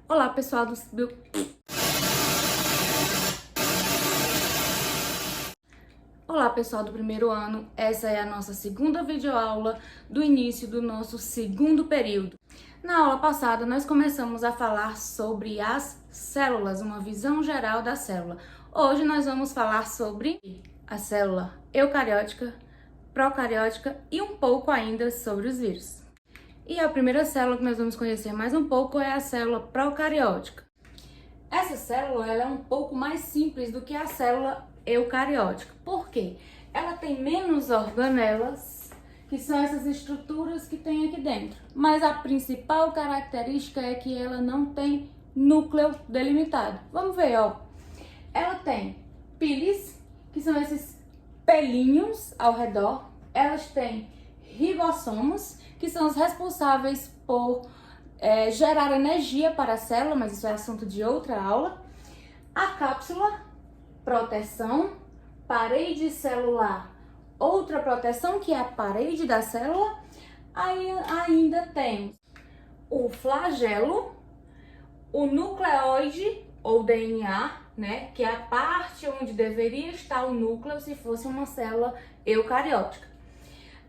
Olá, pessoal Olá, pessoal do primeiro ano. Essa é a nossa segunda videoaula do início do nosso segundo período. Na aula passada, nós começamos a falar sobre as células, uma visão geral da célula. Hoje nós vamos falar sobre a célula eucariótica, procariótica e um pouco ainda sobre os vírus. E a primeira célula que nós vamos conhecer mais um pouco é a célula procariótica. Essa célula ela é um pouco mais simples do que a célula eucariótica. Por quê? Ela tem menos organelas, que são essas estruturas que tem aqui dentro. Mas a principal característica é que ela não tem núcleo delimitado. Vamos ver, ó. Ela tem pílis, que são esses pelinhos ao redor. Elas têm ribossomos, que são os responsáveis por gerar energia para a célula, mas isso é assunto de outra aula. A cápsula, proteção, parede celular, outra proteção que é a parede da célula. Aí ainda tem o flagelo, o nucleoide ou DNA, né, que é a parte onde deveria estar o núcleo se fosse uma célula eucariótica.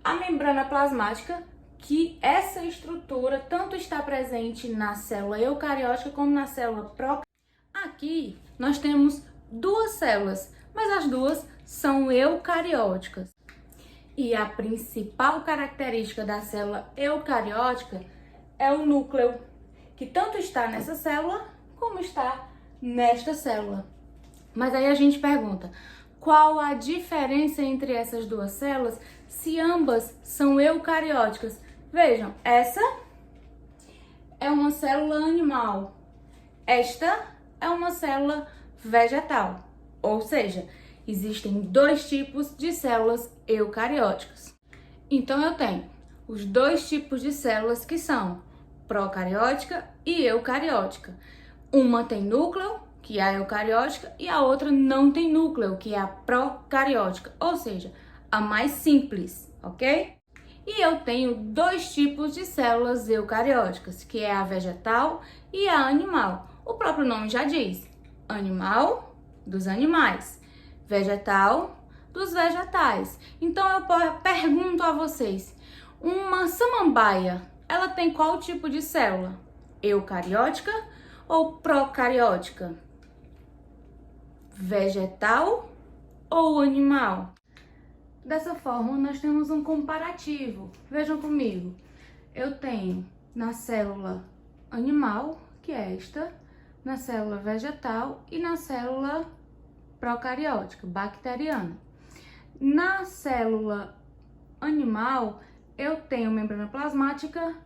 A membrana plasmática, que essa estrutura tanto está presente na célula eucariótica como na célula procariótica. Aqui nós temos duas células, mas as duas são eucarióticas. E a principal característica da célula eucariótica é o núcleo, que tanto está nessa célula como está nesta célula. Mas aí a gente pergunta, qual a diferença entre essas duas células se ambas são eucarióticas? Vejam, essa é uma célula animal, esta é uma célula vegetal, ou seja, existem dois tipos de células eucarióticas. Então eu tenho os dois tipos de células que são procariótica e eucariótica. Uma tem núcleo, que é a eucariótica, e a outra não tem núcleo, que é a procariótica, ou seja, a mais simples, ok? E eu tenho dois tipos de células eucarióticas, que é a vegetal e a animal. O próprio nome já diz, animal dos animais, vegetal dos vegetais. Então eu pergunto a vocês, uma samambaia, ela tem qual tipo de célula? Eucariótica ou procariótica? Vegetal ou animal? Dessa forma, nós temos um comparativo. Vejam comigo. Eu tenho na célula animal, que é esta, na célula vegetal e na célula procariótica, bacteriana. Na célula animal, eu tenho membrana plasmática,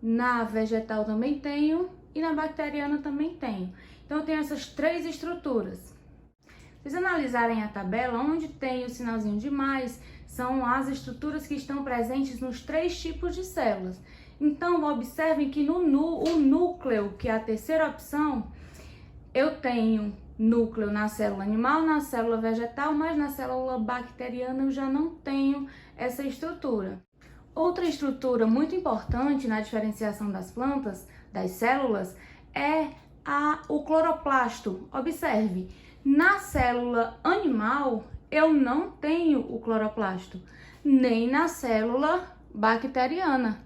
na vegetal também tenho e na bacteriana também tenho. Então, eu tenho essas três estruturas. Se vocês analisarem a tabela, onde tem o sinalzinho de mais, são as estruturas que estão presentes nos três tipos de células. Então, observem que o núcleo, que é a terceira opção, eu tenho núcleo na célula animal, na célula vegetal, mas na célula bacteriana eu já não tenho essa estrutura. Outra estrutura muito importante na diferenciação das plantas, das células, é o cloroplasto. Observe. Na célula animal, eu não tenho o cloroplasto, nem na célula bacteriana.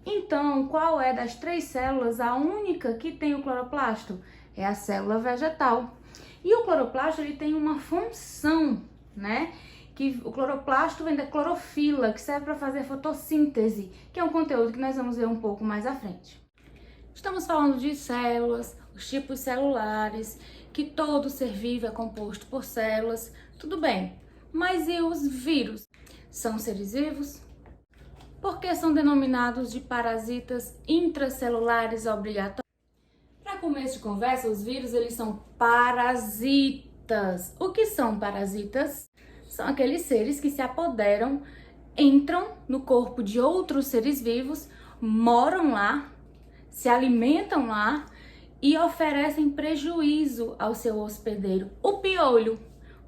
Então, qual é das três células a única que tem o cloroplasto? É a célula vegetal. E o cloroplasto ele tem uma função, né? Que o cloroplasto vem da clorofila, que serve para fazer fotossíntese, que é um conteúdo que nós vamos ver um pouco mais à frente. Estamos falando de células, os tipos celulares, que todo ser vivo é composto por células, tudo bem. Mas e os vírus? São seres vivos? Por que são denominados de parasitas intracelulares obrigatórios? Para começo de conversa, os vírus eles são parasitas. O que são parasitas? São aqueles seres que se apoderam, entram no corpo de outros seres vivos, moram lá, se alimentam lá e oferecem prejuízo ao seu hospedeiro. O piolho.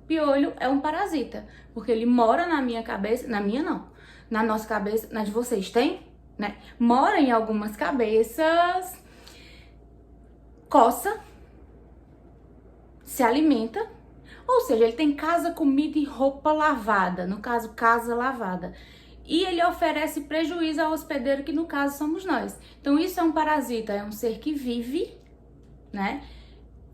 O piolho é um parasita, porque ele mora na minha cabeça, na minha não, na nossa cabeça, na de vocês tem, né? Mora em algumas cabeças coça, se alimenta, ou seja, ele tem casa, comida e roupa lavada, no caso, casa lavada. E ele oferece prejuízo ao hospedeiro, que no caso somos nós. Então isso é um parasita, é um ser que vive, né?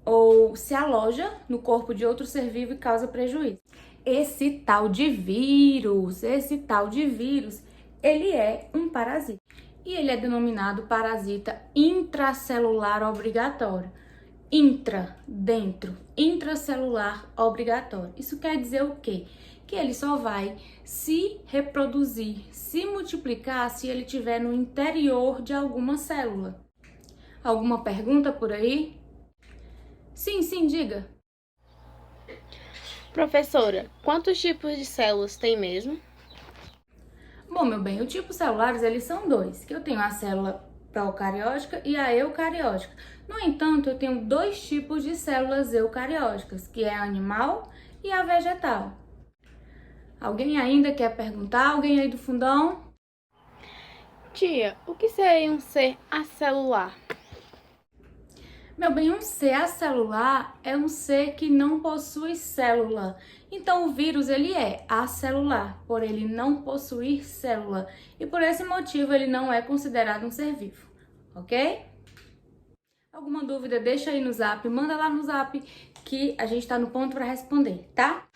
Ou se aloja no corpo de outro ser vivo e causa prejuízo. Esse tal de vírus, ele é um parasita. E ele é denominado parasita intracelular obrigatório. Intra, dentro, intracelular obrigatório. Isso quer dizer o quê? Que ele só vai se reproduzir, se multiplicar se ele estiver no interior de alguma célula. Alguma pergunta por aí? Sim, diga. Professora, quantos tipos de células tem mesmo? Bom, meu bem, os tipos celulares, eles são dois, que eu tenho a célula procariótica e a eucariótica. No entanto, eu tenho dois tipos de células eucarióticas, que é a animal e a vegetal. Alguém ainda quer perguntar? Alguém aí do fundão? Tia, o que seria um ser acelular? Meu bem, um ser acelular é um ser que não possui célula. Então, o vírus, ele é acelular, por ele não possuir célula. E por esse motivo, ele não é considerado um ser vivo, ok? Alguma dúvida, deixa aí no zap, manda lá no zap que a gente tá no ponto para responder, tá?